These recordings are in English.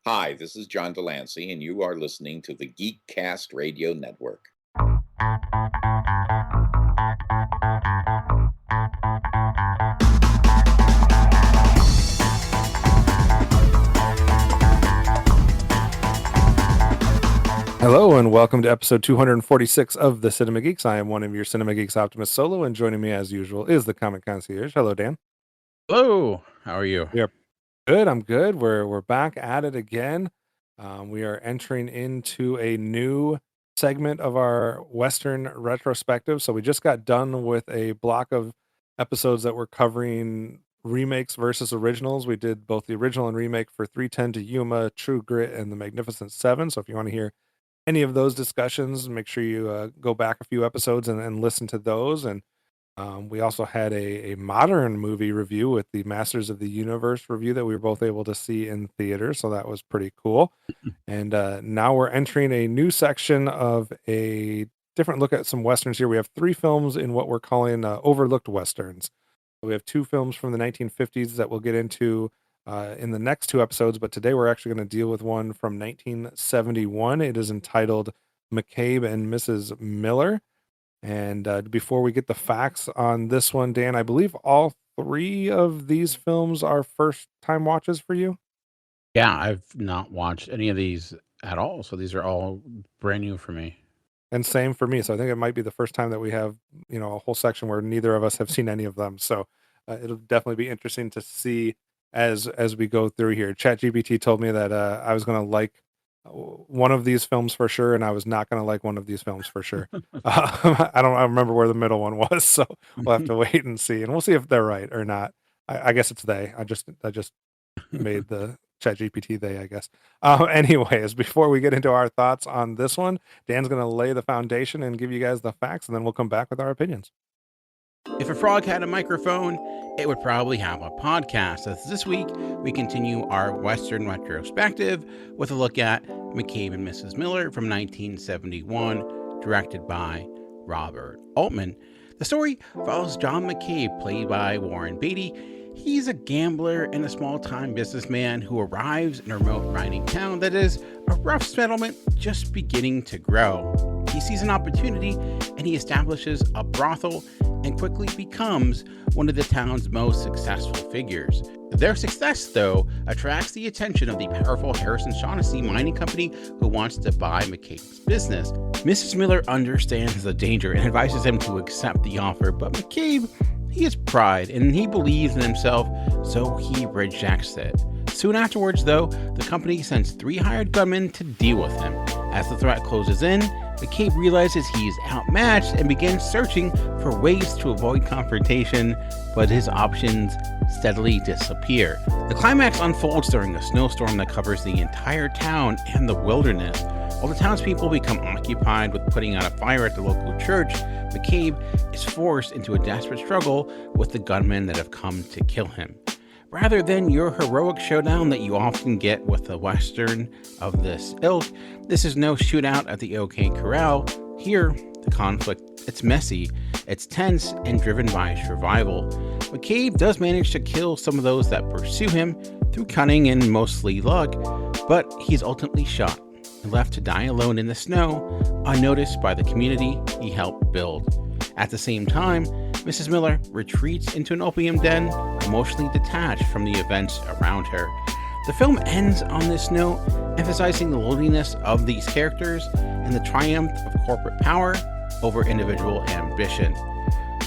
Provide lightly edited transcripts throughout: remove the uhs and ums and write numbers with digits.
Hi, this is John Delancey, and you are listening to the Geekcast Radio Network. Hello and welcome to episode 246 of the Cinema Geeks. I am one of your Cinema Geeks Optimus Solo, and joining me as usual is the Comic Concierge. Hello, Dan. Hello, how are you? We are good. I'm good. We're back at it again. We are entering into a new segment of our Western Retrospective. So we just got done with a block of episodes that were covering remakes versus originals. We did both the original and remake for 310 to Yuma, True Grit, and The Magnificent Seven. So if you want to hear any of those discussions, make sure you go back a few episodes and listen to those. And we also had a modern movie review with the Masters of the Universe review that we were both able to see in theater. So that was pretty cool. And now we're entering a new section of a different look at some Westerns here. We have three films in what we're calling overlooked Westerns. We have two films from the 1950s that we'll get into in the next two episodes, but today we're actually going to deal with one from 1971. It is entitled McCabe and Mrs. Miller. And before we get the facts on this one, Dan, I believe all three of these films are first time watches for you. Yeah, I've not watched any of these at all, so these are all brand new for me. And same for me. So I think it might be the first time that we have, a whole section where neither of us have seen any of them. So it'll definitely be interesting to see as we go through here. ChatGPT told me that I was going to like one of these films for sure, and I was not going to like one of these films for sure. I don't remember where the middle one was, so we'll have to wait and see, and we'll see if they're right or not. I guess it's they. I just made the ChatGPT they, I guess. Anyways, before we get into our thoughts on this one, Dan's going to lay the foundation and give you guys the facts, and then we'll come back with our opinions. If a frog had a microphone, it would probably have a podcast. As this week, we continue our Western Retrospective with a look at McCabe and Mrs. Miller from 1971, directed by Robert Altman. The story follows John McCabe, played by Warren Beatty. He's a gambler and a small-time businessman who arrives in a remote mining town that is a rough settlement just beginning to grow. He sees an opportunity and he establishes a brothel and quickly becomes one of the town's most successful figures. Their success, though, attracts the attention of the powerful Harrison Shaughnessy mining company who wants to buy McCabe's business. Mrs. Miller understands the danger and advises him to accept the offer, but McCabe, he has pride and he believes in himself, so he rejects it. Soon afterwards, though, the company sends 3 hired gunmen to deal with him. As the threat closes in, McCabe realizes he is outmatched and begins searching for ways to avoid confrontation, but his options steadily disappear. The climax unfolds during a snowstorm that covers the entire town and the wilderness. While the townspeople become occupied with putting out a fire at the local church, McCabe is forced into a desperate struggle with the gunmen that have come to kill him. Rather than your heroic showdown that you often get with a Western of this ilk, this is no shootout at the OK Corral. Here, the conflict, it's messy, it's tense, and driven by survival. McCabe does manage to kill some of those that pursue him through cunning and mostly luck, but he's ultimately shot and left to die alone in the snow, unnoticed by the community he helped build. At the same time, Mrs. Miller retreats into an opium den, emotionally detached from the events around her. The film ends on this note, emphasizing the loneliness of these characters and the triumph of corporate power over individual ambition.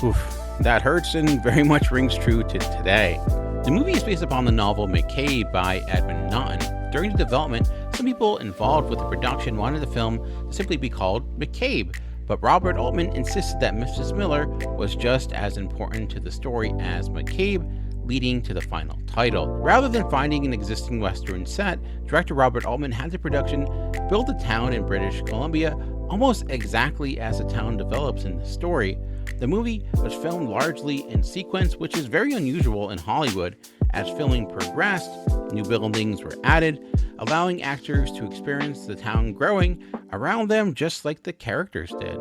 Oof, that hurts and very much rings true to today. The movie is based upon the novel McCabe by Edmund Naughton. During the development, some people involved with the production wanted the film to simply be called McCabe, but Robert Altman insisted that Mrs. Miller was just as important to the story as McCabe, leading to the final title. Rather than finding an existing Western set, director Robert Altman had the production build a town in British Columbia almost exactly as the town develops in the story. The movie was filmed largely in sequence, which is very unusual in Hollywood. As filming progressed, new buildings were added, allowing actors to experience the town growing around them just like the characters did.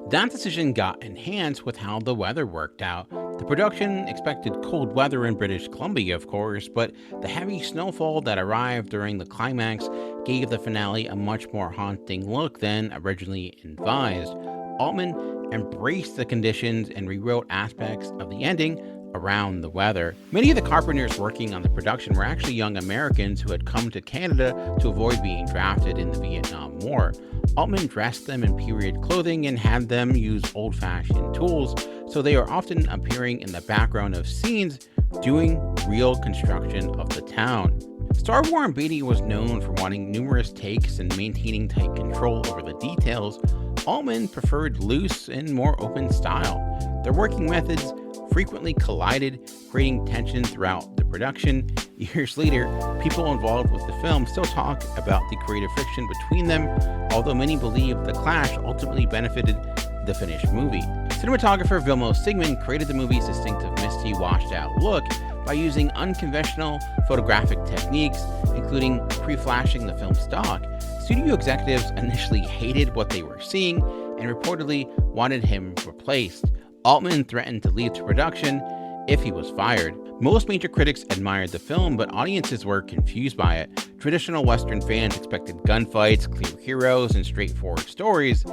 That decision got enhanced with how the weather worked out. The production expected cold weather in British Columbia, of course, but the heavy snowfall that arrived during the climax gave the finale a much more haunting look than originally advised. Altman embraced the conditions and rewrote aspects of the ending around the weather. Many of the carpenters working on the production were actually young Americans who had come to Canada to avoid being drafted in the Vietnam War. Altman dressed them in period clothing and had them use old-fashioned tools, so they are often appearing in the background of scenes doing real construction of the town. Star Warren Beatty was known for wanting numerous takes and maintaining tight control over the details. Altman preferred loose and more open style. Their working methods frequently collided, creating tension throughout the production. Years later, people involved with the film still talk about the creative friction between them, although many believe the clash ultimately benefited the finished movie. Cinematographer Vilmos Sigmund created the movie's distinctive misty, washed-out look by using unconventional photographic techniques, including pre-flashing the film stock. Studio executives initially hated what they were seeing and reportedly wanted him replaced. Altman threatened to leave the production if he was fired. Most major critics admired the film, but audiences were confused by it. Traditional Western fans expected gunfights, clear heroes, and straightforward stories.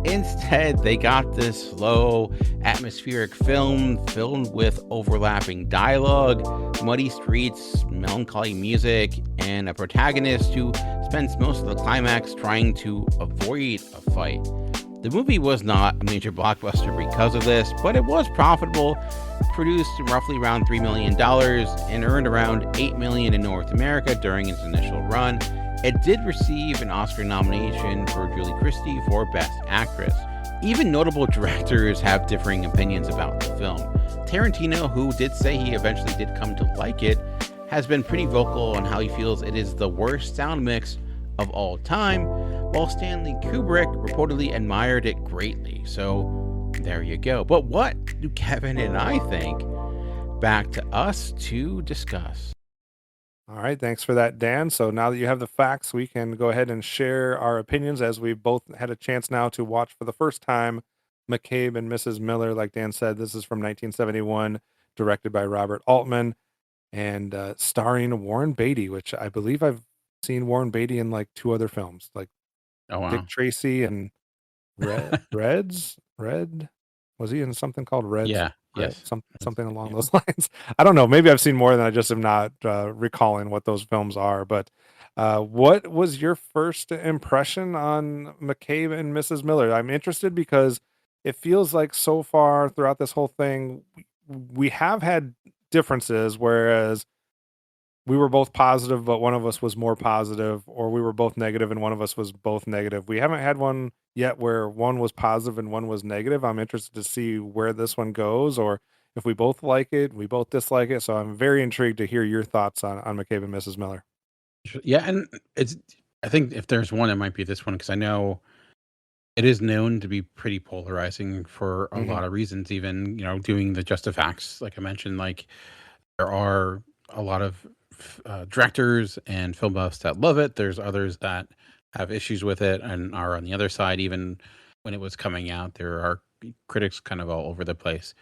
Instead, they got this slow, atmospheric film filled with overlapping dialogue, muddy streets, melancholy music, and a protagonist who spends most of the climax trying to avoid a fight. The movie was not a major blockbuster because of this, but it was profitable, produced roughly around $3 million, and earned around $8 million in North America during its initial run. It did receive an Oscar nomination for Julie Christie for Best Actress. Even notable directors have differing opinions about the film. Tarantino, who did say he eventually did come to like it, has been pretty vocal on how he feels it is the worst sound mix of all time, while Stanley Kubrick reportedly admired it greatly. So there you go. But what do Kevin and I think? Back to us to discuss. All right, thanks for that, Dan. So now that you have the facts, we can go ahead and share our opinions as we've both had a chance now to watch for the first time McCabe and Mrs. Miller. Like Dan said, this is from 1971, directed by Robert Altman and starring Warren Beatty, which I believe I've seen Warren Beatty in like 2 other films, like Oh, wow. Dick Tracy and Red. Was he in something called Red? Yeah. Yes. Something along those lines. I don't know. Maybe I've seen more than I just am not recalling what those films are. But what was your first impression on McCabe and Mrs. Miller? I'm interested because it feels like so far throughout this whole thing, we have had differences, whereas we were both positive, but one of us was more positive, or we were both negative and one of us was both negative. We haven't had one yet where one was positive and one was negative. I'm interested to see where this one goes, or if we both like it, we both dislike it. So I'm very intrigued to hear your thoughts on McCabe and Mrs. Miller. Yeah, and I think if there's one, it might be this one, because I know it is known to be pretty polarizing for a lot of reasons. Even doing the Just the Facts, like I mentioned, like there are a lot of directors and film buffs that love it. There's others that have issues with it and are on the other side. Even when it was coming out, there are critics kind of all over the place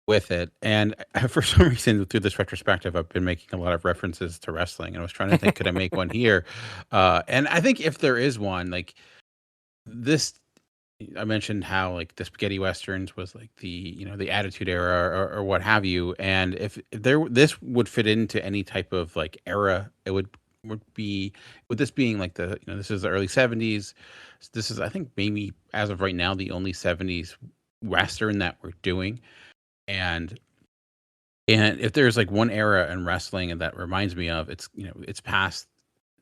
with it. And for some reason, through this retrospective, I've been making a lot of references to wrestling, and I was trying to think, could I make one here? And I think if there is one, like this, I mentioned how like the spaghetti westerns was like the Attitude Era or what have you, and if there this would fit into any type of like era, it would be, with this being like this is the early 70s. This is, I think, maybe as of right now the only 70s western that we're doing, and if there's like one era in wrestling and that reminds me of, it's past,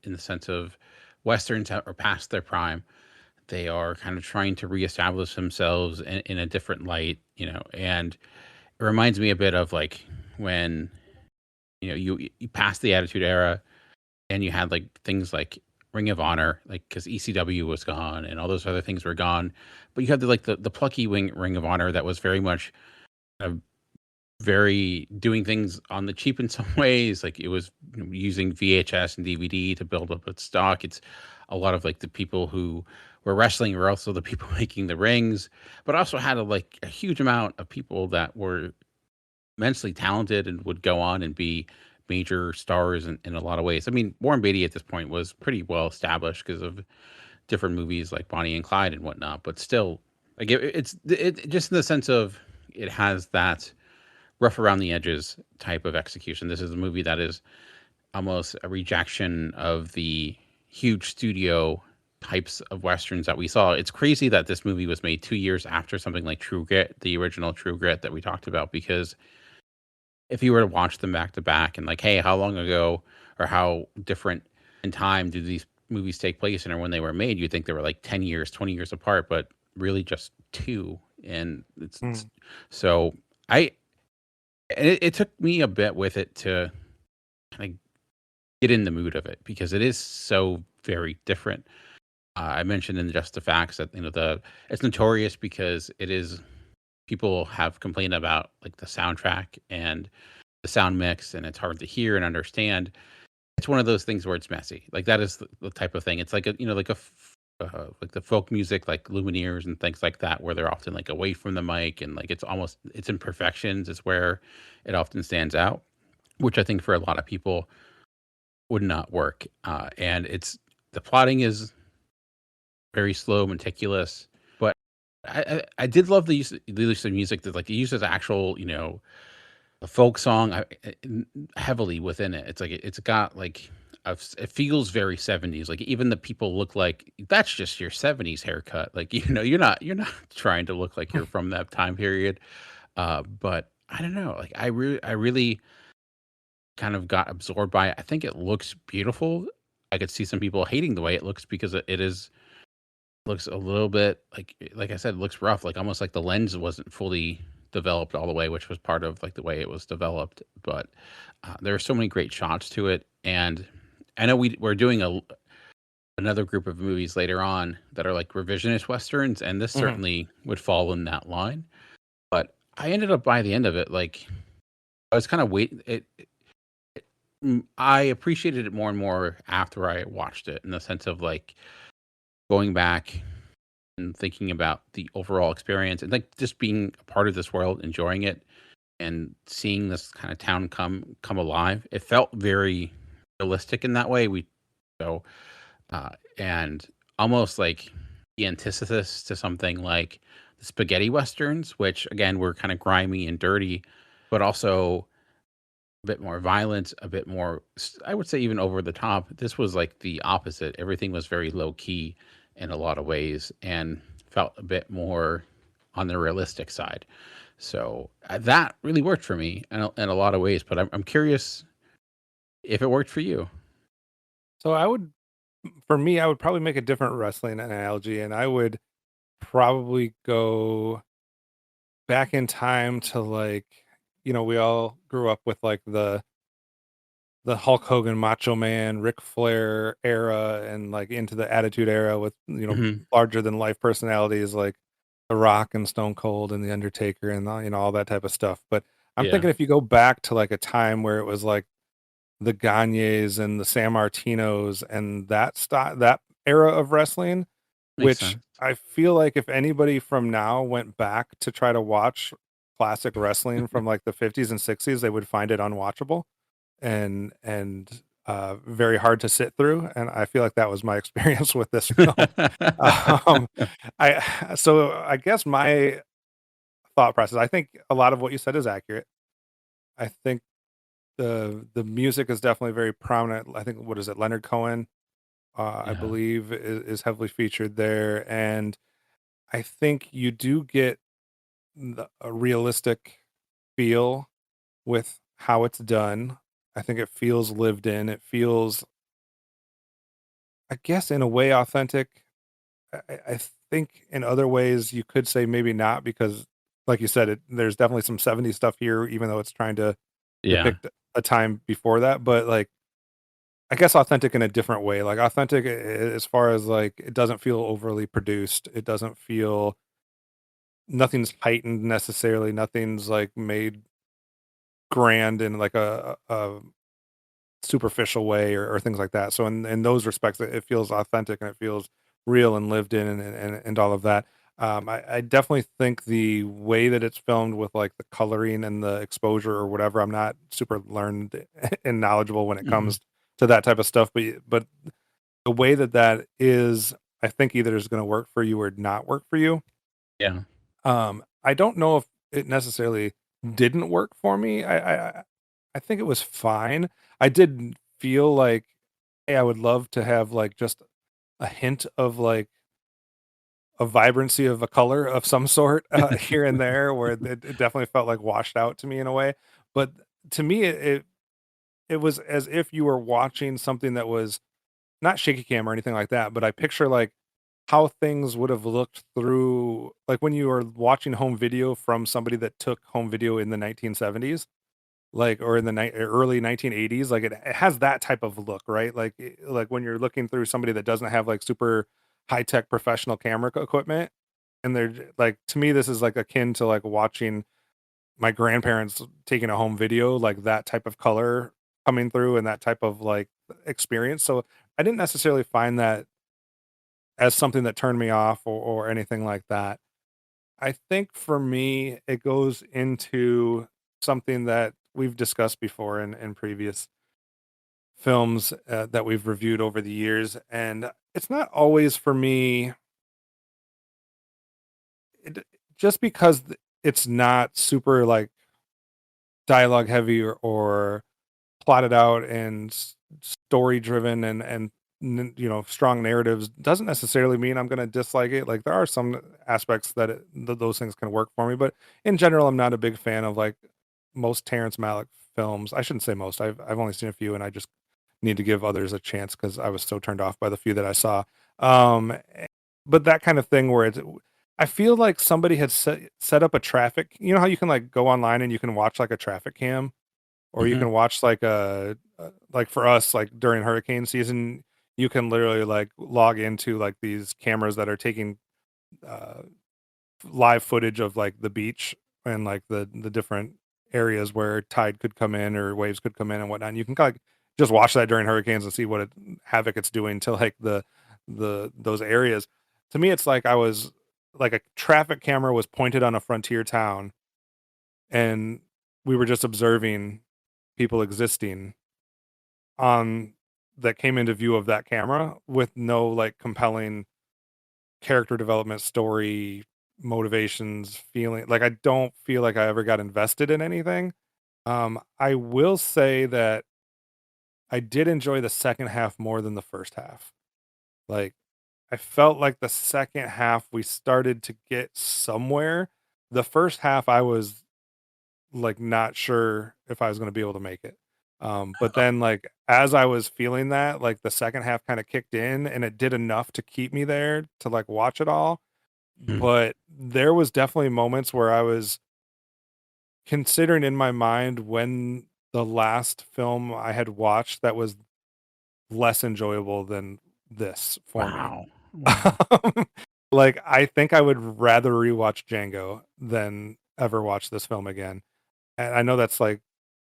in the sense of westerns are past their prime. They are kind of trying to reestablish themselves in a different light, and it reminds me a bit of like when, you passed the Attitude Era and you had like things like Ring of Honor, like because ECW was gone and all those other things were gone, but you had the plucky Ring of Honor that was very much very doing things on the cheap in some ways. Like it was using VHS and DVD to build up its stock. It's a lot of like the people who were wrestling were also the people making the rings, but also had a huge amount of people that were immensely talented and would go on and be major stars in a lot of ways. I mean, Warren Beatty at this point was pretty well established because of different movies like Bonnie and Clyde and whatnot, but still, like it just in the sense of it has that rough around the edges type of execution. This is a movie that is almost a rejection of the huge studio types of westerns that we saw. It's crazy that this movie was made 2 years after something like True Grit, the original True Grit that we talked about, because if you were to watch them back to back and like, hey, how long ago or how different in time do these movies take place and or when they were made, you'd think they were like 10 years, 20 years apart, but really just two. And it's Mm. so I it took me a bit with it to kind of get in the mood of it because it is so very different. I mentioned in Just the Facts that the it's notorious because it is people have complained about like the soundtrack and the sound mix, and it's hard to hear and understand. It's one of those things where it's messy. Like that is the type of thing. It's like a like like the folk music, like Lumineers and things like that, where they're often like away from the mic and like it's imperfections is where it often stands out, which I think for a lot of people would not work. And it's the plotting is very slow, meticulous, but I did love the use of music that like it uses actual a folk song heavily within it. It's like it's got like it feels very 70s. Like even the people look like that's just your 70s haircut. Like you're not trying to look like you're from that time period. But I don't know. Like I really kind of got absorbed by it. I think it looks beautiful. I could see some people hating the way it looks because it is looks a little bit like I said, it looks rough, like almost like the lens wasn't fully developed all the way, which was part of like the way it was developed. But there are so many great shots to it, and I know we're doing another group of movies later on that are like revisionist westerns, and this Mhm. certainly would fall in that line. But I ended up by the end of it, like I was kind of I appreciated it more and more after I watched it, in the sense of like going back and thinking about the overall experience and like just being a part of this world, enjoying it and seeing this kind of town come alive. It felt very realistic in that way. We so and almost like the antithesis to something like the spaghetti westerns, which again were kind of grimy and dirty, but also a bit more violent, a bit more, I would say, even over the top. This was like the opposite. Everything was very low key in a lot of ways and felt a bit more on the realistic side. So that really worked for me in a lot of ways. But I'm curious if it worked for you. So for me, I would probably make a different wrestling analogy, and I would probably go back in time to like, we all grew up with like the Hulk Hogan, Macho Man, Ric Flair era, and like into the Attitude Era with Hmm. larger than life personalities like The Rock and Stone Cold and The Undertaker and all that type of stuff. But I'm Yeah, thinking if you go back to like a time where it was like the Gagnes and the San Martinos and that era of wrestling, makes which sense. I feel like if anybody from now went back to try to watch classic wrestling from like the 50s and 60s, they would find it unwatchable and very hard to sit through. And I feel like that was my experience with this film. Um, I guess my thought process, I think a lot of what you said is accurate. I think the music is definitely very prominent. I think what is it, Leonard Cohen, I Yeah, believe is heavily featured there, and I think you do get a realistic feel with how it's done. I think it feels lived in. It feels, I guess, in a way, authentic. I think in other ways you could say maybe not because, like you said, there's definitely some '70s stuff here, even though it's trying to yeah, depict a time before that. But like, I guess authentic in a different way. Like authentic as far as like it doesn't feel overly produced. It doesn't feel nothing's heightened necessarily. Nothing's like made grand in like a superficial way or things like that. So in those respects, it feels authentic and it feels real and lived in and all of that. I definitely think the way that it's filmed with like the coloring and the exposure or whatever, I'm not super learned and knowledgeable when it Mhm. comes to that type of stuff. But the way that that is, I think either is going to work for you or not work for you. Yeah. I don't know if it necessarily didn't work for me. I think it was fine. I did feel like, hey, I would love to have like just a hint of like a vibrancy of a color of some sort here and there, where it definitely felt like washed out to me in a way. But to me, it was as if you were watching something that was not shaky cam or anything like that. But I picture like how things would have looked through, like when you were watching home video from somebody that took home video in the 1970s, like, or in the early 1980s, like it has that type of look, right? Like, like when you're looking through somebody that doesn't have like super high tech professional camera equipment, and they're like, to me, this is like akin to like watching my grandparents taking a home video, like that type of color coming through and that type of like experience. So I didn't necessarily find that as something that turned me off or anything like that. I think for me, it goes into something that we've discussed before in previous films that we've reviewed over the years. And it's not always for me, it, just because it's not super like dialogue heavy or plotted out and story driven and strong narratives doesn't necessarily mean I'm going to dislike it. Like there are some aspects that those things can work for me, but in general I'm not a big fan of like most Terrence Malick films. I shouldn't say most. I've only seen a few and I just need to give others a chance cuz I was so turned off by the few that I saw. But that kind of thing where it's, I feel like somebody had set up a traffic, you know how you can like go online and you can watch like a traffic cam, or you Mhm. can watch like like for us, like during hurricane season, you can literally like log into like these cameras that are taking uh, live footage of like the beach and like the different areas where tide could come in or waves could come in and whatnot. And you can kind of just watch that during hurricanes and see what havoc it's doing to like the those areas. To me, it's like I was like a traffic camera was pointed on a frontier town, and we were just observing people existing on that came into view of that camera with no like compelling character development, story, motivations, feeling. Like I don't feel like I ever got invested in anything. I will say that I did enjoy the second half more than the first half. Like I felt like the second half we started to get somewhere. The first half I was like, not sure if I was gonna be able to make it. But then, like, as I was feeling that, like, the second half kinda kicked in, and it did enough to keep me there to, like, watch it all, Mhm. but there was definitely moments where I was considering in my mind when the last film I had watched that was less enjoyable than this for me. Wow. Wow. Like, I think I would rather rewatch Django than ever watch this film again, and I know that's, like,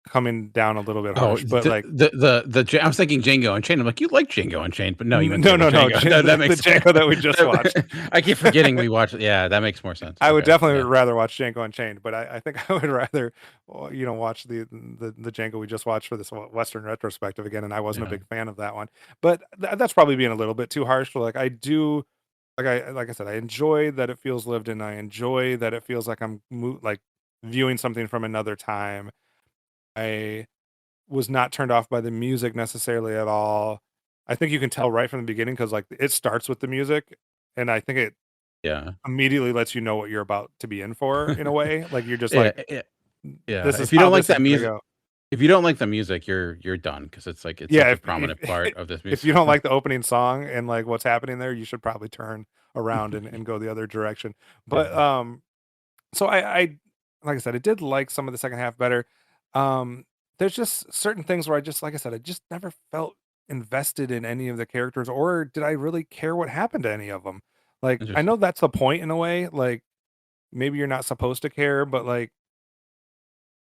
coming down a little bit Oh, harsh, but, like, I was thinking Django Unchained. I'm like, "You like Django Unchained," but no, you went the no, other no, no, Django. No, that The makes Django that we just watched. I keep forgetting we watched yeah, that makes more sense. I would Okay, definitely yeah, rather watch Django Unchained, but I think I would rather, watch the Django we just watched for this Western retrospective again, and I wasn't a yeah. big fan of that one. But that's probably being a little bit too harsh. Like I do, like I said, I enjoy that it feels lived in. I enjoy that it feels like I'm like viewing something from another time. I was not turned off by the music necessarily at all. I think you can tell right from the beginning because like it starts with the music, and I think it Yeah. immediately lets you know what you're about to be in for in a way. Like you're just Yeah, like, yeah. this is how this is gonna go. If you don't like the music, you're done because it's like it's Yeah, such a prominent part of this if music. you don't like the opening song and like what's happening there, you should probably turn around and go the other direction. But Yeah. so I like I said, I did like some of the second half better. Um, there's just certain things where I just like I said, I just never felt invested in any of the characters, or did I really care what happened to any of them? Like I Interesting. know that's the point in a way. Like maybe you're not supposed to care, but like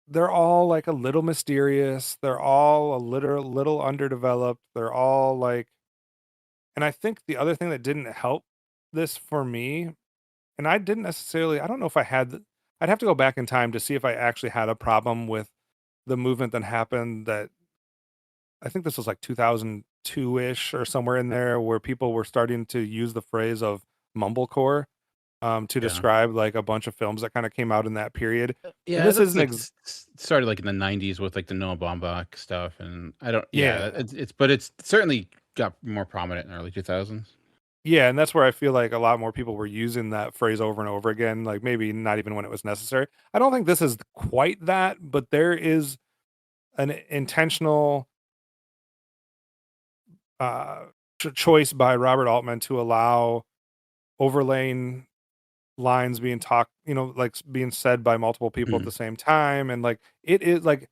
they're all like a little mysterious. They're all a little underdeveloped. They're all like, and I think the other thing that didn't help this for me and I didn't necessarily. I don't know if I had. I'd have to go back in time to see if I actually had a problem with the movement that happened. That I think this was like 2002 ish or somewhere in there, where people were starting to use the phrase of mumblecore to Yeah. describe like a bunch of films that kind of came out in that period. And Yeah, this that's isn't like started like in the '90s with like the Noah Baumbach stuff, and I don't. Yeah, yeah. but it's certainly got more prominent in the early 2000s. Yeah, and that's where I feel like a lot more people were using that phrase over and over again, like maybe not even when it was necessary. I don't think this is quite that, but there is an intentional uh choice by Robert Altman to allow overlaying lines being talked, like being said by multiple people at Mhm. the same time. And like it is like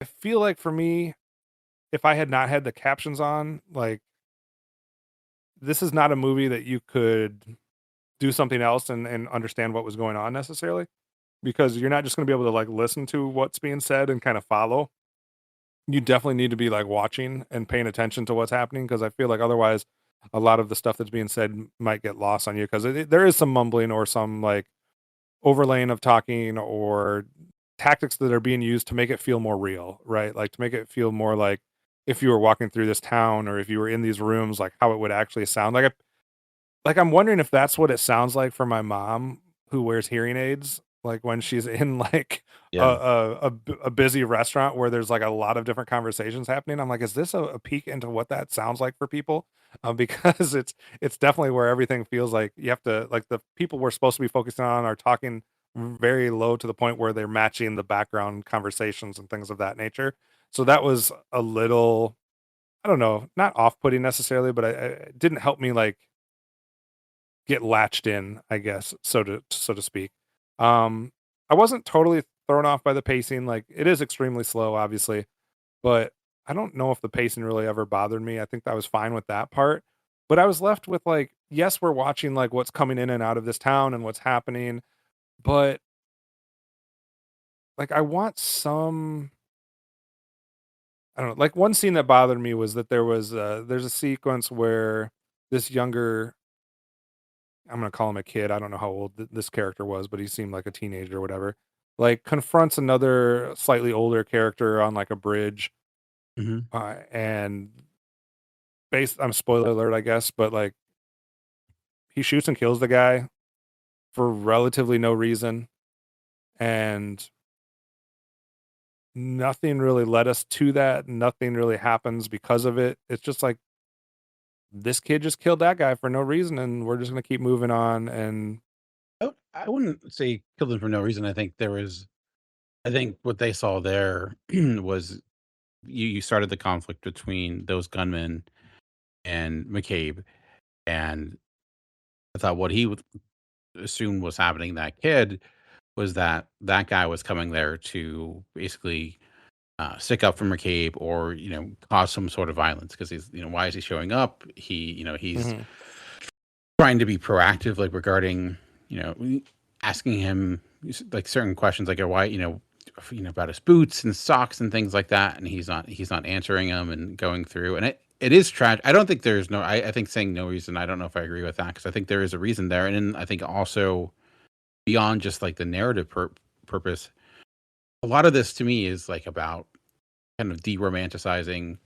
I feel like for me, if I had not had the captions on, like this is not a movie that you could do something else and understand what was going on necessarily, because you're not just going to be able to like listen to what's being said and kind of follow. You definitely need to be like watching and paying attention to what's happening, because I feel like otherwise a lot of the stuff that's being said might get lost on you, because there is some mumbling or some like overlaying of talking or tactics that are being used to make it feel more real, right? Like to make it feel more like if you were walking through this town or if you were in these rooms, like how it would actually sound. Like I'm wondering if that's what it sounds like for my mom who wears hearing aids, like when she's in like Yeah. a busy restaurant where there's like a lot of different conversations happening. I'm like, is this a peek into what that sounds like for people? Because it's definitely where everything feels like you have to, like, the people we're supposed to be focusing on are talking very low to the point where they're matching the background conversations and things of that nature. So that was a little, I don't know, not off putting necessarily, but it didn't help me like get latched in, I guess, so to speak. I wasn't totally thrown off by the pacing. Like it is extremely slow, obviously, but I don't know if the pacing really ever bothered me. I think I was fine with that part. But I was left with like, yes, we're watching like what's coming in and out of this town and what's happening, but like I want some, I don't know, like one scene that bothered me was that there's a sequence where this younger, I'm gonna call him a kid. I don't know how old this character was, but he seemed like a teenager or whatever. Like confronts another slightly older character on like a bridge, Mhm. and based, I'm spoiler alert, I guess, but like he shoots and kills the guy for relatively no reason, and nothing really led us to that. Nothing really happens because of it. It's just like this kid just killed that guy for no reason, and we're just gonna keep moving on. And I wouldn't say killed him for no reason. I think what they saw there was you started the conflict between those gunmen and McCabe, and I thought what he would assume was happening to that kid was that that guy was coming there to basically stick up for McCabe or cause some sort of violence because he's why is he showing up? He's mhm, trying to be proactive, like regarding asking him like certain questions, like why about his boots and socks and things like that, and he's not answering them and going through, and it is tragic. I don't think there's no. I think saying no reason. I don't know if I agree with that because I think there is a reason there, and then I think also beyond just like the narrative purpose, a lot of this to me is like about kind of de-romanticizing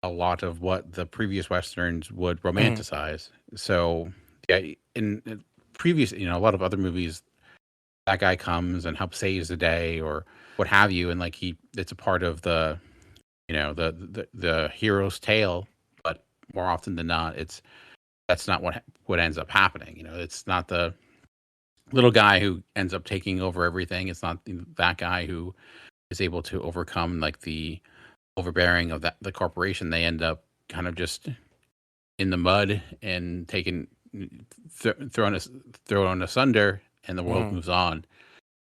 a lot of what the previous westerns would mhm, romanticize. So yeah, in previous, a lot of other movies, that guy comes and helps saves the day or what have you, and like it's a part of the the hero's tale. But more often than not, that's not what ends up happening. It's not the little guy who ends up taking over everything. It's not that guy who is able to overcome like the overbearing of the corporation. They end up kind of just in the mud and taken thrown asunder, and the world mhm. moves on.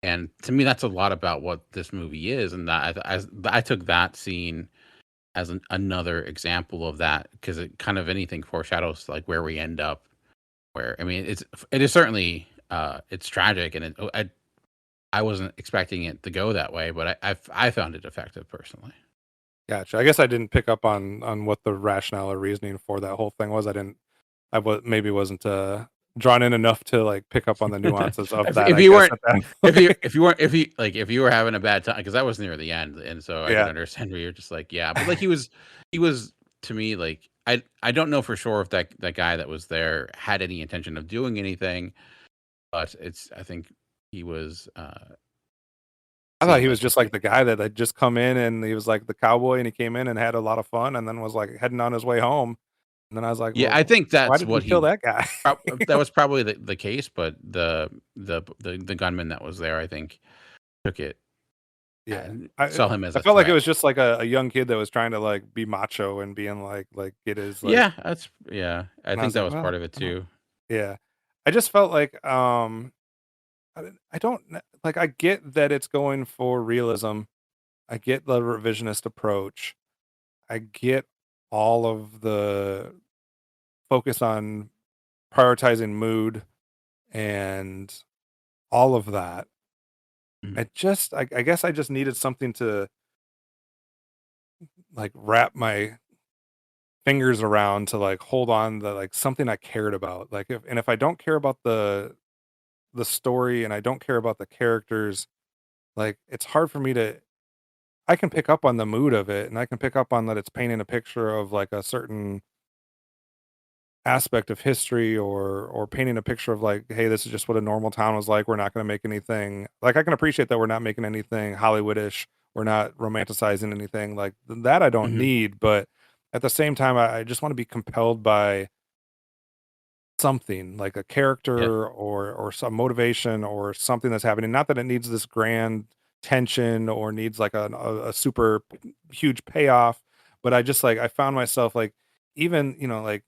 And to me, that's a lot about what this movie is, and that I took that scene as another example of that because it kind of anything foreshadows like where we end up. Where I mean, it is certainly it's tragic, and I wasn't expecting it to go that way, but I found it effective personally. Gotcha. I guess I didn't pick up on what the rationale or reasoning for that whole thing was. I didn't. I maybe wasn't drawn in enough to like pick up on the nuances of that. if I you guess weren't, at that point. if you were having a bad time, because I was near the end, and so I could Yeah. understand where you're just like, yeah, but like he was to me like I don't know for sure if that guy that was there had any intention of doing anything, but I think he was I thought seemed he like was just like the guy that had just come in and he was like the cowboy and he came in and had a lot of fun and then was like heading on his way home. And then I was like, yeah, I well, think why that's did we what kill he that guy? that was probably the case, but the gunman that was there, I think, took it Yeah. and I saw him as I a felt like it threat. was just like a young kid that was trying to like be macho and being like get his like Yeah, I and I think was that like, was well, part of it I don't too. yeah. I just felt like I don't like I get that it's going for realism. I get the revisionist approach. I get all of the focus on prioritizing mood and all of that. Mhm. I guess I just needed something to like wrap my fingers around to like hold on to like something I cared about. Like if I don't care about the story and I don't care about the characters, like it's hard for me to I can pick up on the mood of it and I can pick up on that it's painting a picture of like a certain aspect of history or painting a picture of like, hey, this is just what a normal town was like. We're not going to make anything like I can appreciate that we're not making anything Hollywoodish. We're not romanticizing anything like that. I don't Mhm. need, but at the same time, I just want to be compelled by something like a Yeah. character or some motivation or something that's happening. Not that it needs this grand tension or needs like a super huge payoff, but I just like I found myself like even like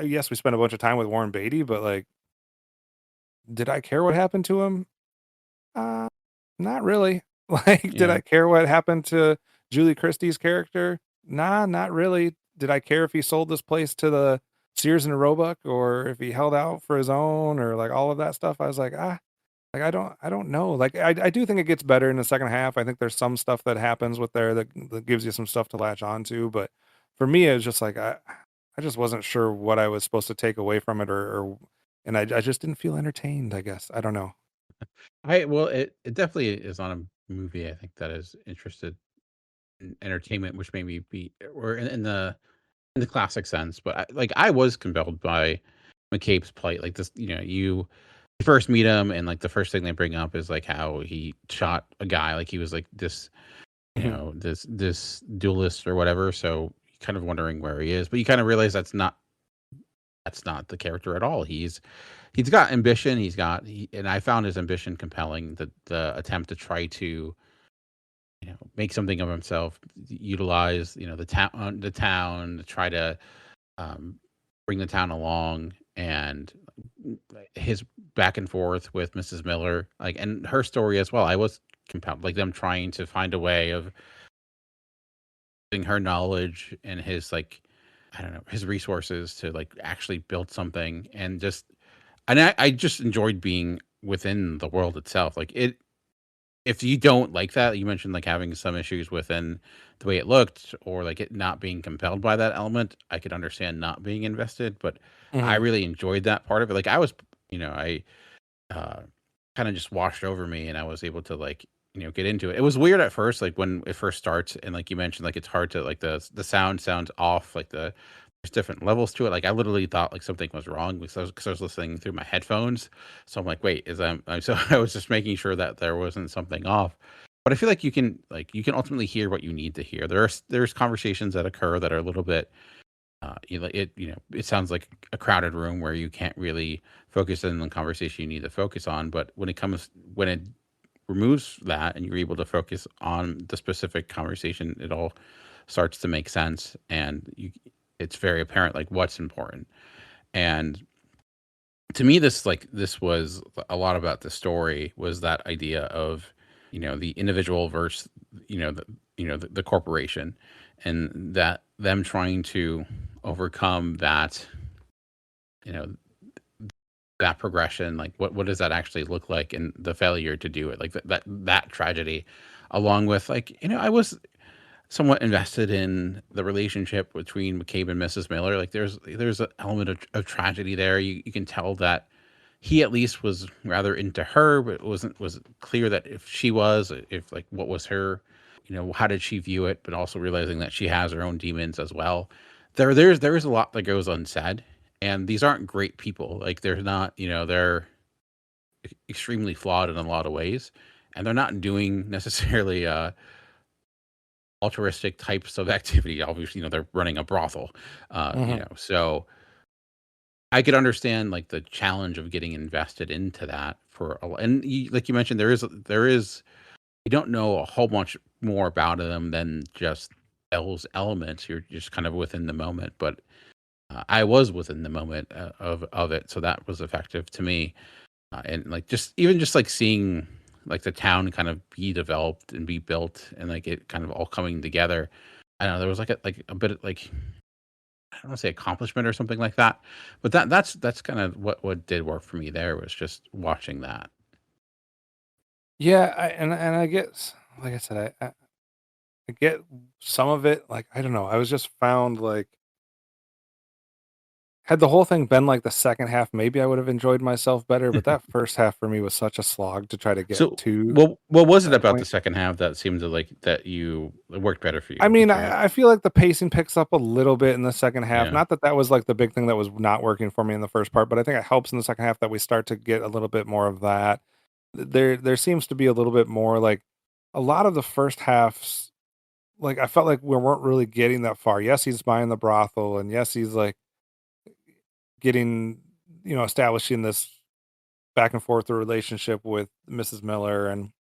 yes, we spent a bunch of time with Warren Beatty, but, like, did I care what happened to him? Uh, not really. Like, did Yeah. I care what happened to Julie Christie's character? Nah, not really. Did I care if he sold this place to the Sears and Roebuck or if he held out for his own or, like, all of that stuff? I was like, like, I don't know. Like, I do think it gets better in the second half. I think there's some stuff that happens with there that gives you some stuff to latch on to, but for me, it was just like, I just wasn't sure what I was supposed to take away from it or and I just didn't feel entertained, I guess. I don't know. I well, it definitely is on a movie, I think, that is interested in entertainment, which maybe be or in the classic sense, but I was compelled by McCabe's plight. Like this, you first meet him and like the first thing they bring up is like how he shot a guy, like he was like this, Mhm, this duelist or whatever. So you're kind of wondering where he is, but you kind of realize that's not the character at all. He's got ambition. And I found his ambition compelling. The attempt to try to make something of himself, utilize the town to try to um, bring the town along, and his back and forth with Mrs. Miller, like, and her story as well. I was compelled, like them trying to find a way of using her knowledge and his like, I don't know, his resources to like actually build something, and I just enjoyed being within the world itself. Like it, if you don't like that, you mentioned like having some issues within the way it looked or like it not being compelled by that element. I could understand not being invested, but I mhm, really enjoyed that part of it. Like I was, I uh kind of just washed over me and I was able to like, get into it. It was weird at first, like when it first starts and like you mentioned, like it's hard to like the sound sounds off, like there's different levels to it. Like I literally thought like something was wrong because I was listening through my headphones. So I'm like, wait, I'm so I was just making sure that there wasn't something off. But I feel like you can ultimately hear what you need to hear. There's conversations that occur that are a little bit it sounds like a crowded room where you can't really focus in on the conversation you need to focus on. But when it removes that and you're able to focus on the specific conversation, it all starts to make sense, and it's very apparent like what's important. And to me, this was a lot about the story, was that idea of the individual versus the corporation, and that them trying to overcome that you know that progression. Like what does that actually look like, and the failure to do it, like that tragedy, along with like I was somewhat invested in the relationship between McCabe and Mrs. Miller. Like there's an element of tragedy there. You can tell that he at least was rather into her, but it was clear that if she was, if like what was her, how did she view it, but also realizing that she has her own demons as well. There is a lot that goes unsaid, and these aren't great people. Like they're not, they're extremely flawed in a lot of ways, and they're not doing necessarily altruistic types of activity. Obviously, they're running a brothel, Mhm. so I could understand like the challenge of getting invested into that for and like you mentioned, there is you don't know a whole bunch more about them than just those elements. You're just kind of within the moment, but I was within the moment of it, so that was effective to me. And like just like seeing like the town kind of be developed and be built, and like it kind of all coming together. I don't know. There was like a bit of like I don't want to say accomplishment or something like that, but that's kind of what did work for me there was just watching that. Yeah, and I get like I said, I get some of it, like, I don't know, I was just found, like had the whole thing been like the second half, maybe I would have enjoyed myself better, but that first half for me was such a slog to try to get So, to what was it that about the point. second half that seemed to like that you it worked better for I you? mean, Did you have I feel like the pacing picks up a little bit in the second half. yeah, Not that that was like the big thing that was not working for me in the first part, but I think it helps in the second half that we start to get a little bit more of that. There seems to be a little bit more like a lot of the first halves. Like I felt like we weren't really getting that far. Yes, he's buying the brothel, and yes, he's like getting establishing this back and forth relationship with Mrs. Miller, and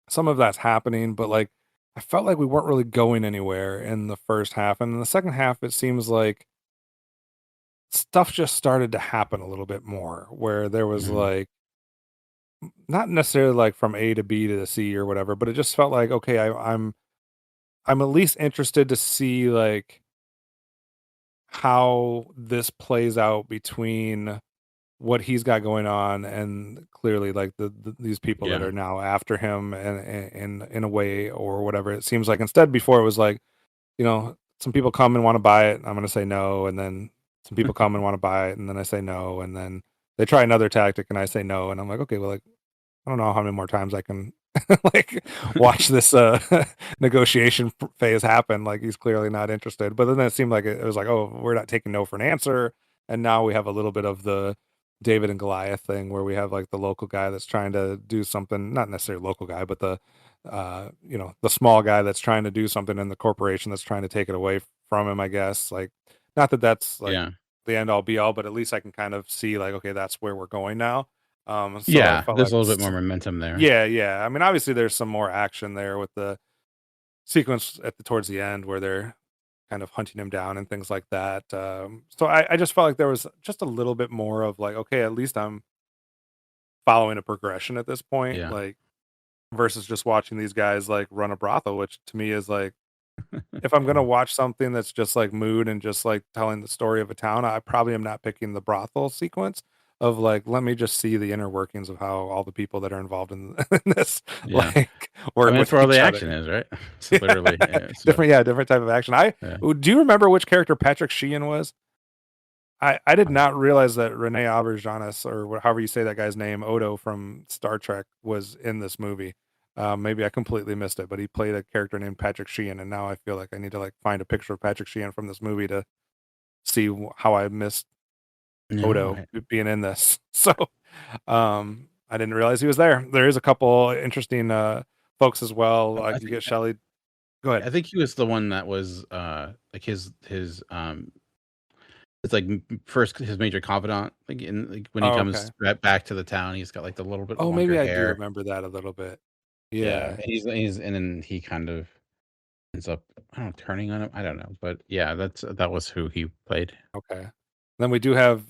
some of that's happening, but like I felt like we weren't really going anywhere in the first half. And in the second half, it seems like stuff just started to happen a little bit more where there was mhm, like not necessarily like from A to B to the C or whatever, but it just felt like okay, I'm at least interested to see like how this plays out between what he's got going on and clearly like these people that yeah, are now after him and in a way or whatever. It seems like instead before it was like, some people come and want to buy it, I'm going to say no, and then some people come and want to buy it and then I say no, and then they try another tactic and I say no, and I'm like, okay, well, like I don't know how many more times I can like watch this negotiation phase happen. Like he's clearly not interested. But then it seemed like it was like, oh, we're not taking no for an answer. And now we have a little bit of the David and Goliath thing where we have like the local guy that's trying to do something, not necessarily local guy, but the small guy that's trying to do something in the corporation that's trying to take it away from him, I guess. Like not that that's like yeah, the end all be all, but at least I can kind of see like, okay, that's where we're going now. So I yeah. felt There's like a little bit more momentum there. yeah, yeah. I mean, obviously there's some more action there with the sequence towards the end where they're kind of hunting him down and things like that. So I just felt like there was just a little bit more of like, okay, at least I'm following a progression at this point, Yeah, like versus just watching these guys like run a brothel, which to me is like if I'm gonna watch something that's just like mood and just like telling the story of a town, I probably am not picking the brothel sequence of like, let me just see the inner workings of how all the people that are involved in, in this yeah. like I work mean, that's with where all the each other. action is, right? It's literally Yeah. yeah, so Different type of action. yeah. Do you remember which character Patrick Sheehan was? I did Um, not realize that Rene Auberjonois or however you say that guy's name, Odo from Star Trek, was in this movie. Maybe I completely missed it, but he played a character named Patrick Sheehan, and now I feel like I need to like find a picture of Patrick Sheehan from this movie to see how I missed no, Odo being in this. So I didn't realize he was there. There is a couple interesting folks as well. I Like you think get Shelley. Go ahead. I think he was the one that was like his it's like first his major confidant, like in like when he Oh, comes okay. back to the town, he's got like the little bit Oh, longer maybe I do hair. remember that a little bit. Yeah, Yeah. and he's and then he kind of ends up, I don't know, turning on him. I don't know, but yeah, that was who he played. Okay. Then we do have,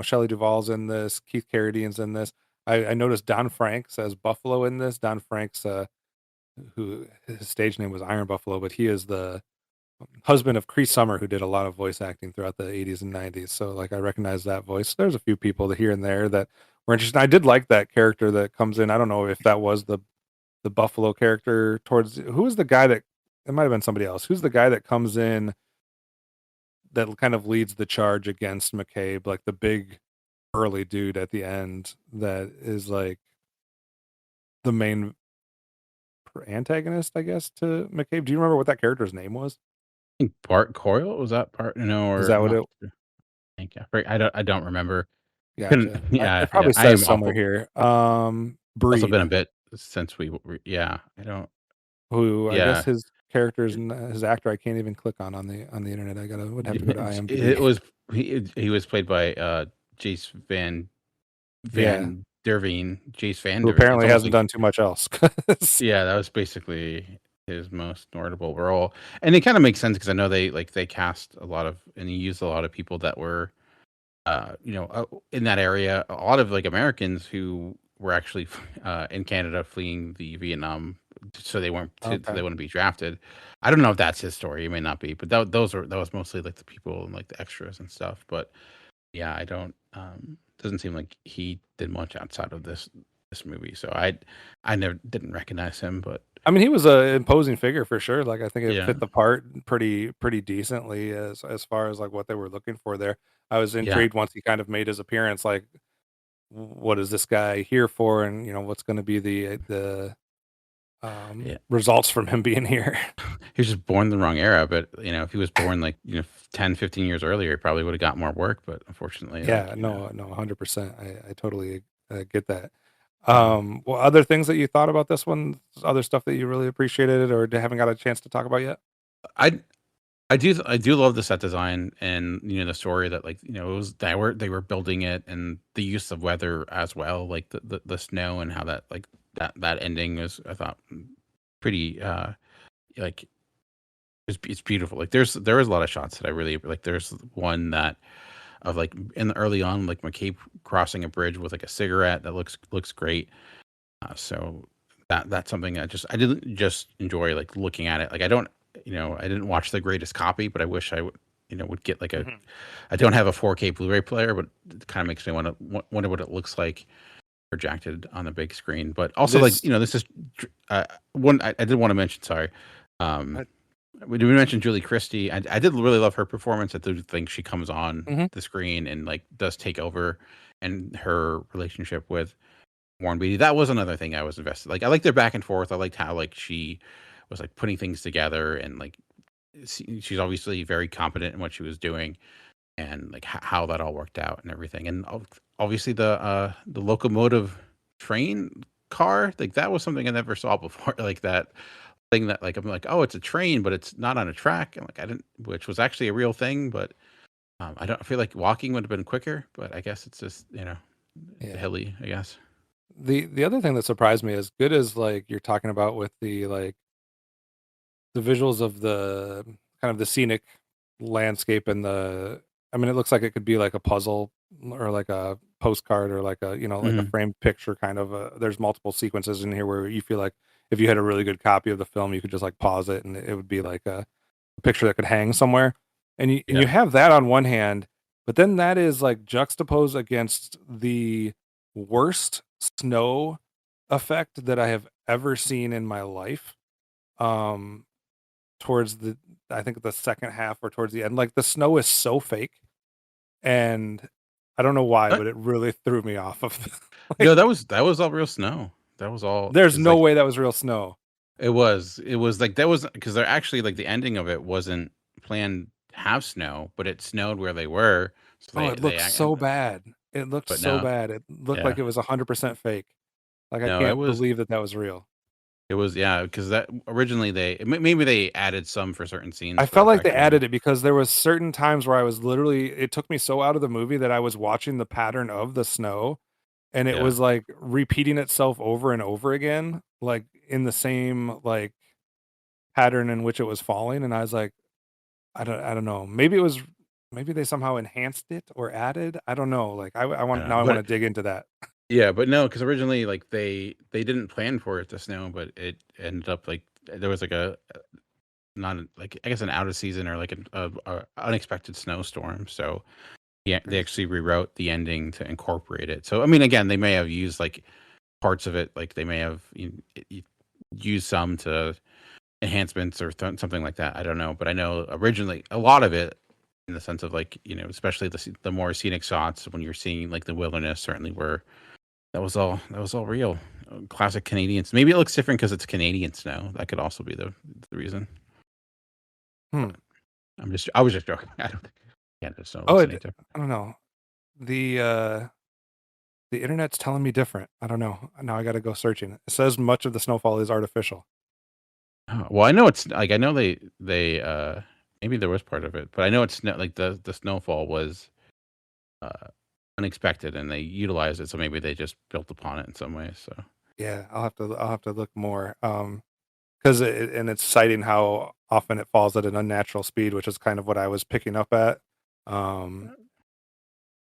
Shelley Duvall's in this, Keith Carradine's in this. I noticed Don Franks as Buffalo in this. Don Franks, who his stage name was Iron Buffalo, but he is the husband of Cree Summer, who did a lot of voice acting throughout the 80s and 90s. So, like, I recognize that voice. There's a few people here and there that were interesting. I did like that character that comes in. I don't know if that was the Buffalo character towards who was the guy that it might have been somebody else. Who's the guy that comes in that kind of leads the charge against McCabe, like the big burly dude at the end that is like the main antagonist, I guess, to McCabe. Do you remember what that character's name was? I think Bart Coyle was that part? No, Is or that I'm what not it? sure. I don't remember. Couldn't. Gotcha. Yeah, It yeah. probably I says am somewhere awful. here. Also been a Breed, bit since yeah. I don't. who I guess Yeah. his character's his actor. I can't even click on the internet. Would have to go to It IMDb. was he was played by Jace Yeah, Van Der Veen, Jace Van who Der Veen. It's apparently almost hasn't like, done too much else. 'Cause- yeah, that was basically his most notable role, and it kind of makes sense because I know they cast a lot of and he used a lot of people that were in that area. A lot of like Americans who were actually in Canada fleeing the Vietnam, so they okay. wouldn't be drafted. I don't know if that's his story. It may not be, but that was mostly like the people and like the extras and stuff. But yeah, I don't. Doesn't seem like he did much outside of this movie. So I never didn't recognize him, but I mean, he was a imposing figure for sure. Like, I think it yeah, fit the part pretty decently as far as like what they were looking for there. I was yeah, intrigued once he kind of made his appearance. Like, what is this guy here for? And what's going to be the yeah. results from him being here? He was just born in the wrong era. But if he was born like 10, 15 years earlier, he probably would have got more work. But unfortunately, Yeah, no, 100%. I totally get that. yeah. Well, other things that you thought about this one, other stuff that you really appreciated or haven't got a chance to talk about yet? I I do love the set design and the story that like it was they were building it and the use of weather as well, like the snow and how that like that ending was, I thought, pretty like it's beautiful. Like there is a lot of shots that I really like. There's one that of like in the early on, like McCabe crossing a bridge with like a cigarette that looks great. So that's something I didn't just enjoy like looking at it. Like I didn't watch the greatest copy, but I wish I would get like a. Mhm. I don't have a 4K Blu-ray player, but it kind of makes me wonder what it looks like projected on the big screen. But also like This this is one I did want to mention. Sorry, um, I, we mentioned Julie Christie. I did really love her performance. I do think she comes on mhm. the screen and like does take over, and her relationship with Warren Beatty. That was another thing I was invested. Like I liked their back and forth. I liked how like she was like putting things together and like she's obviously very competent in what she was doing and like how that all worked out and everything. And obviously the locomotive train car, like that was something I never saw before. Like that thing that like I'm like, oh, it's a train, but it's not on a track. And like I didn't, which was actually a real thing, but I feel like walking would have been quicker. But I guess it's just Yeah. hilly, I guess. The other thing that surprised me, as good as like you're talking about with the visuals of the kind of the scenic landscape and I mean, it looks like it could be like a puzzle or like a postcard or like a like a Hmm. framed picture kind of. There's multiple sequences in here where you feel like if you had a really good copy of the film, you could just like pause it and it would be like a picture that could hang somewhere. And you Yeah. have that on one hand, but then that is like juxtaposed against the worst snow effect that I have ever seen in my life. Um, towards the I think the second half or towards the end, like the snow is so fake, and I don't know why, What? but it really threw me off of like No, that was all real snow. That was all there's because no like way that was real snow. it was like that was because they're actually like the ending of it wasn't planned to have snow, but it snowed where they were, so Oh, it looked so bad. It looked but so no, bad. It looked like yeah, it was 100% fake. Like I no, it can't was believe that that was real. it was yeah because that originally maybe they added some for certain I scenes for felt like effect they or something. added it because there was certain times where I was literally it took me so out of the movie that I was watching the pattern of the snow and it Yeah, was like repeating itself over and over again, like in the same like pattern in which it was falling. And I was like, I don't know. Maybe they somehow enhanced it or added. I don't know. Like I don't know, I want but to dig into that. yeah, but no, because originally like they didn't plan for it to snow, but it ended up like there was like a not like I guess an out of season or like a unexpected snowstorm, so yeah, they Crazy. actually rewrote the ending to incorporate it. So I mean, again, they may have used like parts of it, like they may have used some to enhancements or something like that. I don't know, but I know originally a lot of it in the sense of like, especially the more scenic shots when you're seeing like the wilderness certainly were that was all real. Classic Canadians. Maybe it looks different because it's Canadian snow. That could also be the reason. Hmm. But I was just joking. I don't think Canada snow Oh, looks any different. I don't know. The internet's telling me different. I don't know. Now I got to go searching. It says much of the snowfall is artificial. Oh, well, I know it's like I know they maybe there was part of it, but I know it's not like the snowfall was uh unexpected and they utilized it, so maybe they just built upon it in some way. So Yeah, I'll have to look more. Because and it's citing how often it falls at an unnatural speed, which is kind of what I was picking up at. Um,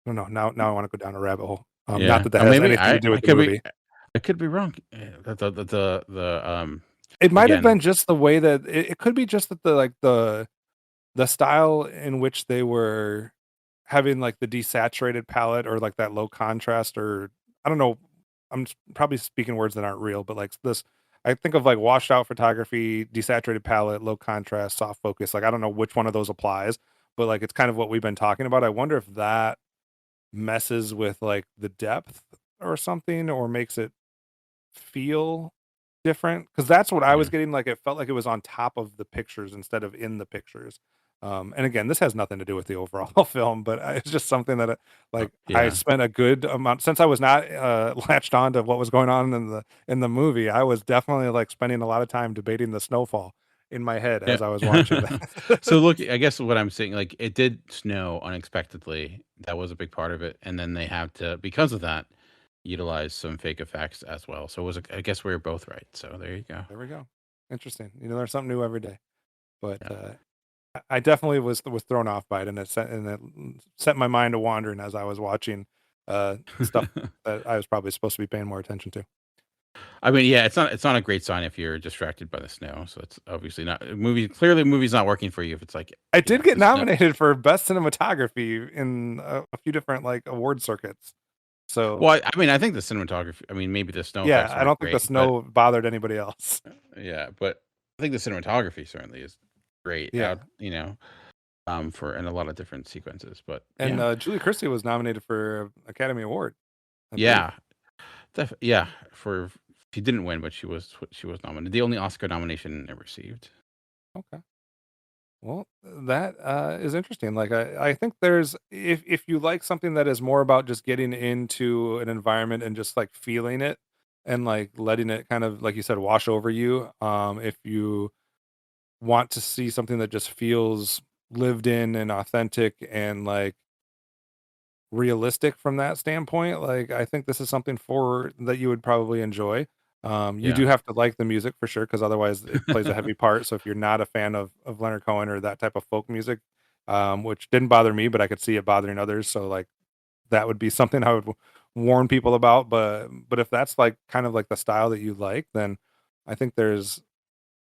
I don't know. Now I want to go down a rabbit hole. Not yeah, that that or has maybe anything to do I with the could be movie. I could be wrong. It might have Again, been just the way that it could be just that the style in which they were having like the desaturated palette or like that low contrast or I don't know. Probably speaking words that aren't real, but like this, I think of like washed out photography, desaturated palette, low contrast, soft focus. Like I don't know which one of those applies, but like it's kind of what we've been talking about. I wonder if that messes with like the depth or something, or makes it feel different, because that's what I was yeah, getting, like, it felt like it was on top of the pictures instead of in the pictures. And again, this has nothing to do with the overall film, but it's just something that, like, I yeah. spent a good amount since I was not, latched on to what was going on in the movie, I was definitely, like, spending a lot of time debating the snowfall in my head Yeah. as I was watching So that. look, I guess what I'm saying, like it did snow unexpectedly. That was a big part of it, and then they have to, because of that, utilize some fake effects as well. So it was, I guess we were both right. So there you go. There we go. Interesting. Learn something new every day. But, Yeah. I definitely was thrown off by it, and it set my mind to wandering as I was watching, stuff that I was probably supposed to be paying more attention to. I mean, yeah, it's not a great sign if you're distracted by the snow. So it's obviously not a movie. Clearly, the movie's not working for you if it's like, I did get the snow. nominated for best cinematography in a few different, like, award circuits. So, Well, I mean, I think the cinematography. I mean, maybe the snow yeah, effects I aren't don't think the great, but snow bothered anybody else. yeah, but I think the cinematography certainly is great Yeah, out, for in a lot of different sequences. But and, yeah, Julie Christie was nominated for Academy Award, I believe. yeah, yeah. For she didn't win, but she was nominated. The only Oscar nomination it received. Okay. Well, that is interesting. Like I think there's if you like something that is more about just getting into an environment and just like feeling it and like letting it kind of like you said wash over you. If you want to see something that just feels lived in and authentic and like realistic from that standpoint, like, I think this is something for that you would probably enjoy. You Yeah. do have to like the music for sure, because otherwise it plays a heavy part, so if you're not a fan of Leonard Cohen or that type of folk music, which didn't bother me, but I could see it bothering others, so, like, that would be something I would warn people about, but if that's, like, kind of like the style that you like, then I think there's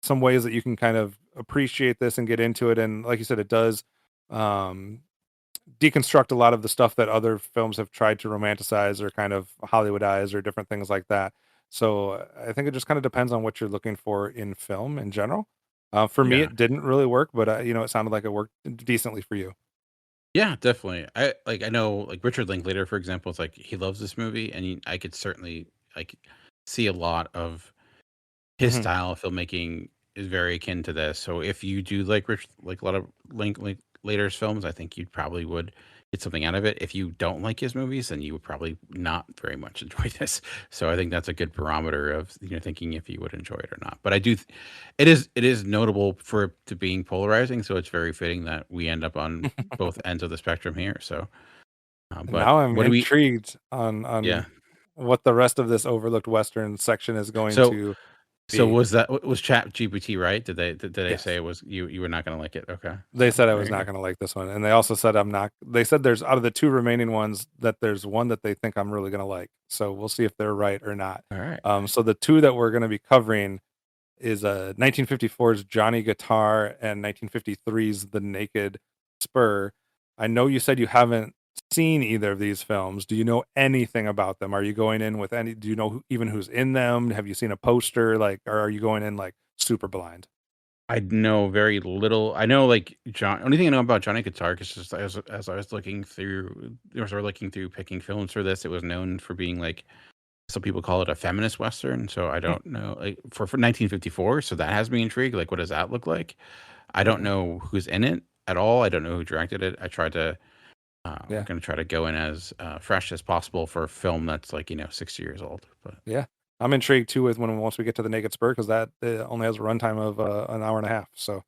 some ways that you can kind of appreciate this and get into it, and like you said, it does, um deconstruct a lot of the stuff that other films have tried to romanticize or kind of Hollywoodize or different things like that. So I think it just kind of depends on what you're looking for in film in general. For me, Yeah. it didn't really work, but it sounded like it worked decently for you. Yeah, definitely. I know like Richard Linklater, for example, it's like he loves this movie, and I could certainly like see a lot of his Hmm. style of filmmaking is very akin to this. So if you do like a lot of Linklater's films, I think you probably would get something out of it. If you don't like his movies, then you would probably not very much enjoy this. So I think that's a good barometer of thinking if you would enjoy it or not. But it is notable for it to being polarizing. So it's very fitting that we end up on both ends of the spectrum here. So, but Now I'm what do we? intrigued on Yeah. what the rest of this overlooked Western section is going So to so be. was Chat GPT right? Did they say Yes. it was you were not going to like it? Okay, They so said I there was you not go. gonna like this one, and they also said I'm not they said there's out of the 2 remaining ones that there's one that they think I'm really gonna like, so we'll see if they're right or not. All right. So the 2 that we're gonna be covering is, 1954's Johnny Guitar and 1953's The Naked Spur. I know you said you haven't seen either of these films. Do you know anything about them? Are you going in with any do you know even who's in them? Have you seen a poster? Like, or are you going in, like, super blind? I know very little. I know like John. Only thing I know about Johnny Guitar is just as I was looking through, picking films for this, it was known for being like some people call it a feminist western. So I Mm, don't know, like for 1954. So that has me intrigued. Like, what does that look like? I don't mhm. know who's in it at all. I don't know who directed it. I'm Yeah. going to try to go in as fresh as possible for a film that's like 60 years old. But Yeah. I'm intrigued too with once we get to the Naked Spur because that only has a runtime of an hour and a half. So,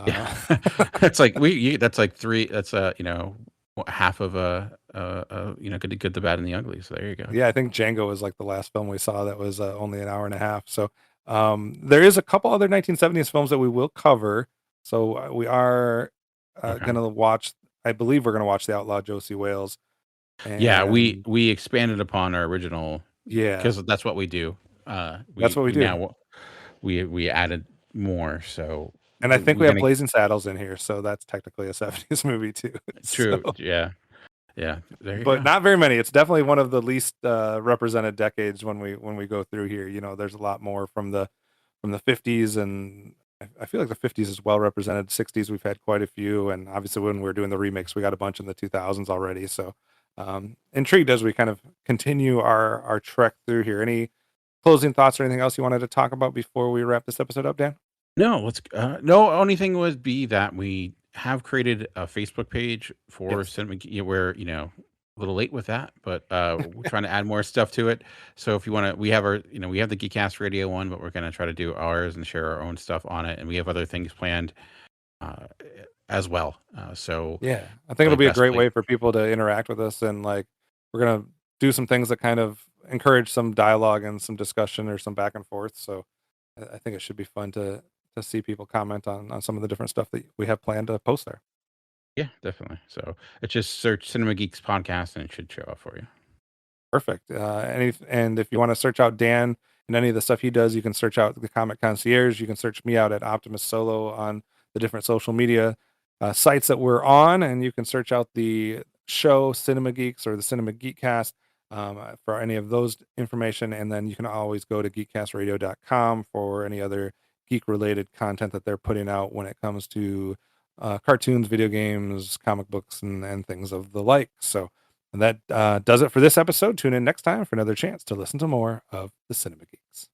yeah, uh, it's like that's like three. That's half of good, the bad, and the ugly. So there you go. yeah, I think Django was like the last film we saw that was only an hour and a half. So, there is a couple other 1970s films that we will cover. So we are Okay. gonna watch. I believe we're gonna watch The Outlaw Josie Wales, Yeah, we and we expanded upon our original yeah, because that's what we do. that's what we We do. now we added more. So And I think we're we have gonna Blazing Saddles in here, so that's technically a 70s movie too. So, true. Yeah, yeah. There you but go. not very many. It's definitely one of the least represented decades when we go through here. There's a lot more from the 50s, and I feel like the 50s is well represented. 60s, we've had quite a few, and obviously when we're doing the remakes, we got a bunch in the 2000s already. So, intrigued as we kind of continue our trek through here. Any closing thoughts or anything else you wanted to talk about before we wrap this episode up, Dan? No, no, only thing would be that we have created a Facebook page for Yes. Cinema where, a little late with that, but we're trying to add more stuff to it. So if you want to, we have the Geekcast Radio one, but we're going to try to do ours and share our own stuff on it. And we have other things planned uh, as well. So Yeah, I think it'll probably be a best great place. way for people to interact with us, and like we're gonna do some things that kind of encourage some dialogue and some discussion or some back and forth. So I think it should be fun to see people comment on some of the different stuff that we have planned to post there. Yeah, definitely. So it's just search Cinema Geeks podcast and it should show up for you. Perfect. And if you want to search out Dan and any of the stuff he does, you can search out the Comic Concierge. You can search me out at Optimus Solo on the different social media sites that we're on, and you can search out the show Cinema Geeks or the Cinema Geekcast for any of those information. And then you can always go to geekcastradio.com for any other geek related content that they're putting out when it comes to cartoons, video games, comic books, and things of the like. So. And that does it for this episode. Tune in next time for another chance to listen to more of the Cinema Geeks.